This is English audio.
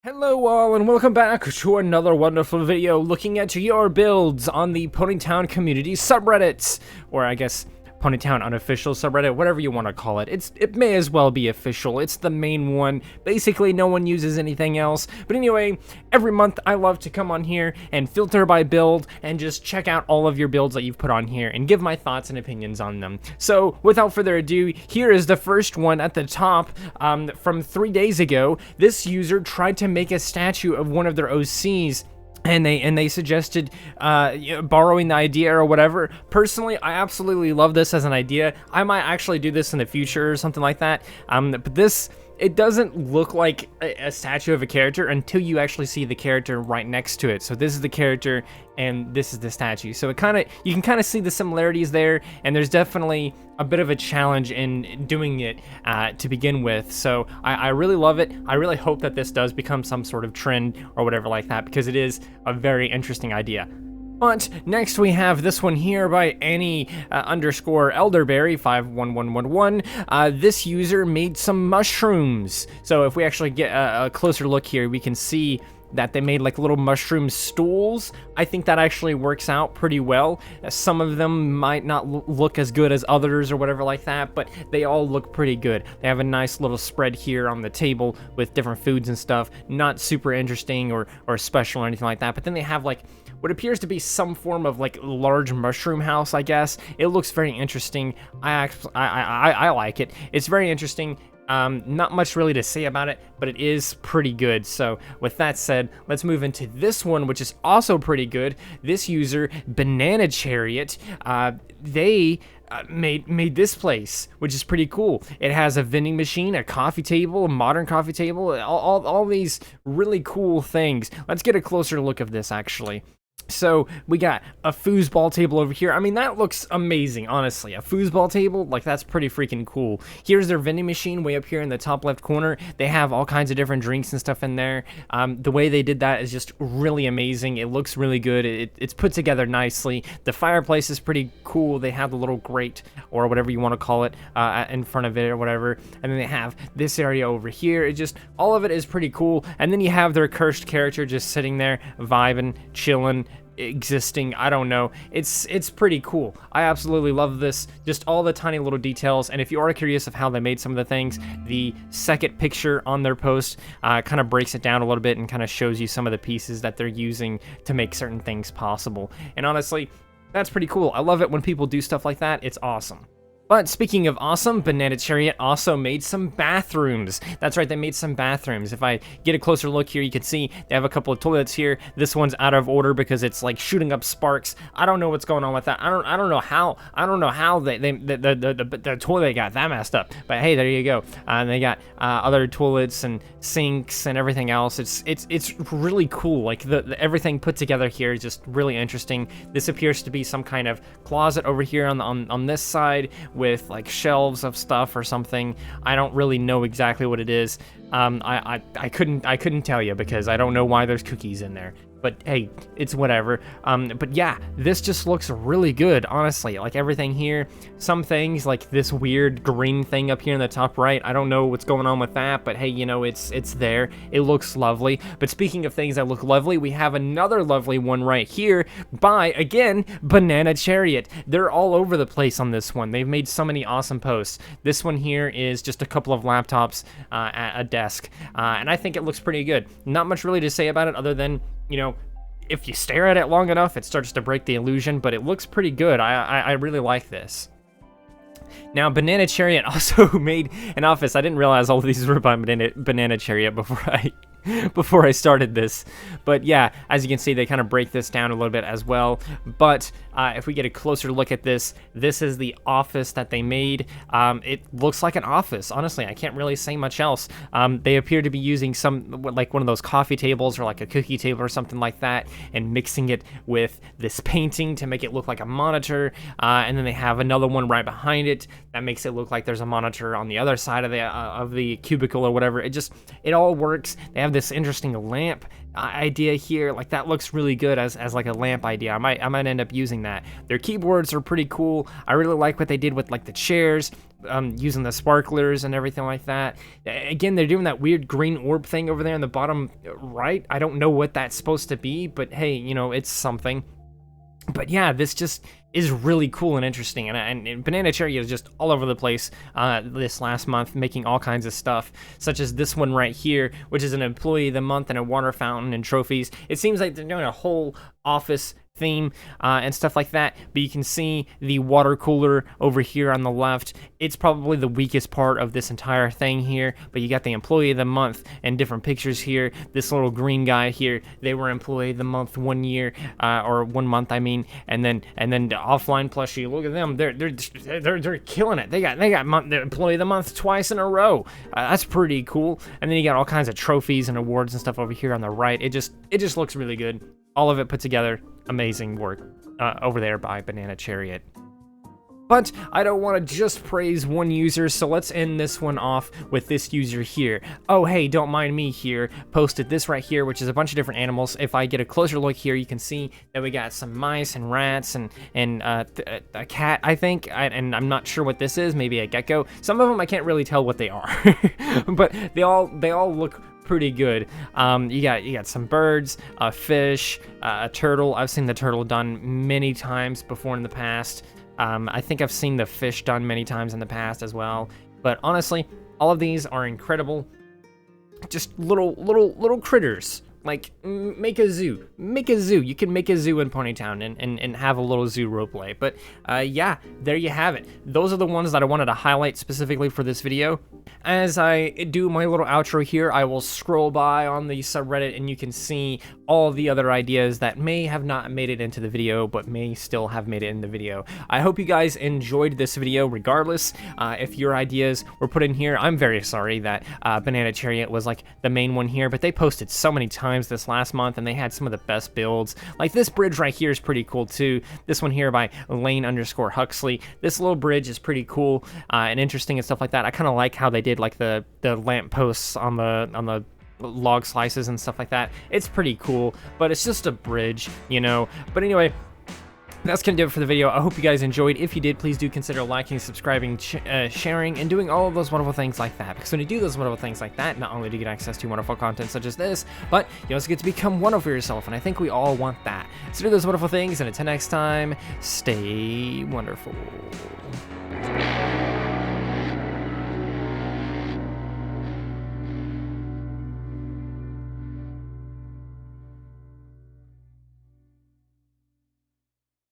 Hello all and welcome back to another wonderful video looking at your builds on the Ponytown community subreddit, or I guess Ponytown unofficial subreddit, whatever you want to call it. It may as well be official. It's the main one. Basically, no one uses anything else. But anyway, every month I love to come on here and filter by build and just check out all of your builds that you've put on here and give my thoughts and opinions on them. So without further ado, here is the first one at the top from 3 days ago. This user tried to make a statue of one of their OCs. And they suggested borrowing the idea or whatever. Personally, I absolutely love this as an idea. I might actually do this in the future or something like that. But this, it doesn't look like a statue of a character until you actually see the character right next to it. So this is the character and this is the statue. So you can kind of see the similarities there, and there's definitely a bit of a challenge in doing it to begin with. So I really love it. I really hope that this does become some sort of trend or whatever like that, because it is a very interesting idea. But next we have this one here by Annie underscore Elderberry 51111. This user made some mushrooms. So if we actually get a closer look here, we can see that they made like little mushroom stools. I think that actually works out pretty well. Some of them might not look as good as others or whatever like that, but they all look pretty good. They have a nice little spread here on the table with different foods and stuff. Not super interesting or special or anything like that, but then they have like what appears to be some form of like large mushroom house, I guess. It looks very interesting. I like it. It's very interesting. Not much really to say about it, but it is pretty good. So with that said, let's move into this one, which is also pretty good. This user, Banana Chariot, they made this place, which is pretty cool. It has a vending machine, a coffee table, a modern coffee table, all these really cool things. Let's get a closer look of this actually. So we got a foosball table over here. I mean, that looks amazing, honestly. A foosball table, like, that's pretty freaking cool. Here's their vending machine way up here in the top left corner. They have all kinds of different drinks and stuff in there. The way they did that is just really amazing. It looks really good. It's put together nicely. The fireplace is pretty cool. They have the little grate or whatever you want to call it in front of it or whatever. And then they have this area over here. It just, all of it is pretty cool. And then you have their cursed character just sitting there, vibing, chilling, existing. I don't know. It's pretty cool. I absolutely love this. Just all the tiny little details. And if you are curious of how they made some of the things, the second picture on their post kind of breaks it down a little bit and kind of shows you some of the pieces that they're using to make certain things possible. And honestly, that's pretty cool. I love it when people do stuff like that. It's awesome. But speaking of awesome, Banana Chariot also made some bathrooms. That's right, they made some bathrooms. If I get a closer look here, you can see they have a couple of toilets here. This one's out of order because it's like shooting up sparks. I don't know what's going on with that. I don't know how the toilet got that messed up. But hey, there you go. They got other toilets and sinks and everything else. It's really cool. Like the everything put together here is just really interesting. This appears to be some kind of closet over here on this side, with like shelves of stuff or something. I don't really know exactly what it is. I couldn't tell you because I don't know why there's cookies in there. But hey, it's whatever. But yeah, this just looks really good, honestly. Like everything here, some things like this weird green thing up here in the top right, I don't know what's going on with that, but hey, you know, it's there. It looks lovely. But speaking of things that look lovely, we have another lovely one right here by, again, Banana Chariot. They're all over the place on this one. They've made so many awesome posts. This one here is just a couple of laptops at a desk, and I think it looks pretty good. Not much really to say about it other than, you know, if you stare at it long enough, it starts to break the illusion, but it looks pretty good. I really like this. Now, Banana Chariot also made an office. I didn't realize all of these were by Banana Chariot before I started this. But yeah, as you can see, they kind of break this down a little bit as well. But if we get a closer look at this, this is the office that they made. It looks like an office. Honestly, I can't really say much else. They appear to be using some, like one of those coffee tables or like a cookie table or something like that, and mixing it with this painting to make it look like a monitor. And then they have another one right behind it that makes it look like there's a monitor on the other side of the cubicle or whatever. It all works. They have have this interesting lamp idea here. Like, that looks really good as like a lamp idea. I might end up using that. Their keyboards are pretty cool. I really like what they did with like the chairs, using the sparklers and everything like that. Again, they're doing that weird green orb thing over there in the bottom right. I don't know what that's supposed to be, but hey, you know, it's something. But yeah, this just is really cool and interesting, and Banana Cherry is just all over the place this last month, making all kinds of stuff, such as this one right here, which is an Employee of the Month and a water fountain and trophies. It seems like they're doing a whole office theme and stuff like that, but you can see the water cooler over here on the left. It's probably the weakest part of this entire thing here, but you got the Employee of the Month and different pictures here. This little green guy here, they were Employee of the Month 1 year, or 1 month, I mean, and then the offline plushie. Look at them, they're killing it. They got the Employee of the Month twice in a row. That's pretty cool. And then you got all kinds of trophies and awards and stuff over here on the right. It just looks really good. All of it put together, amazing work over there by Banana Chariot. But I don't want to just praise one user, so let's end this one off with this user here. Oh, hey, don't mind me here. Posted this right here, which is a bunch of different animals. If I get a closer look here, you can see that we got some mice and rats and a cat, I think. And I'm not sure what this is. Maybe a gecko. Some of them I can't really tell what they are, but they all look pretty good. You got some birds, a fish, a turtle. I've seen the turtle done many times before in the past. I think I've seen the fish done many times in the past as well. But honestly, all of these are incredible. Just little critters. Like, make a zoo. You can make a zoo in Ponytown and have a little zoo roleplay. But yeah, there you have it. Those are the ones that I wanted to highlight specifically for this video. As I do my little outro here, I will scroll by on the subreddit and you can see all the other ideas that may have not made it into the video, but may still have made it in the video. I hope you guys enjoyed this video regardless. If your ideas were put in here, I'm very sorry that Banana Chariot was like the main one here, but they posted so many times this last month and they had some of the best builds. Like this bridge right here is pretty cool too. This one here by Lane_Huxley. This little bridge is pretty cool and interesting and stuff like that. I kind of like how they did like the lamp posts on the log slices and stuff like that. It's pretty cool, but it's just a bridge, you know. But anyway, that's gonna do it for the video. I hope you guys enjoyed. If you did, please do consider liking, subscribing, sharing, and doing all of those wonderful things like that. Because when you do those wonderful things like that, not only do you get access to wonderful content such as this, but you also get to become wonderful yourself, and I think we all want that. So do those wonderful things, and until next time, stay wonderful.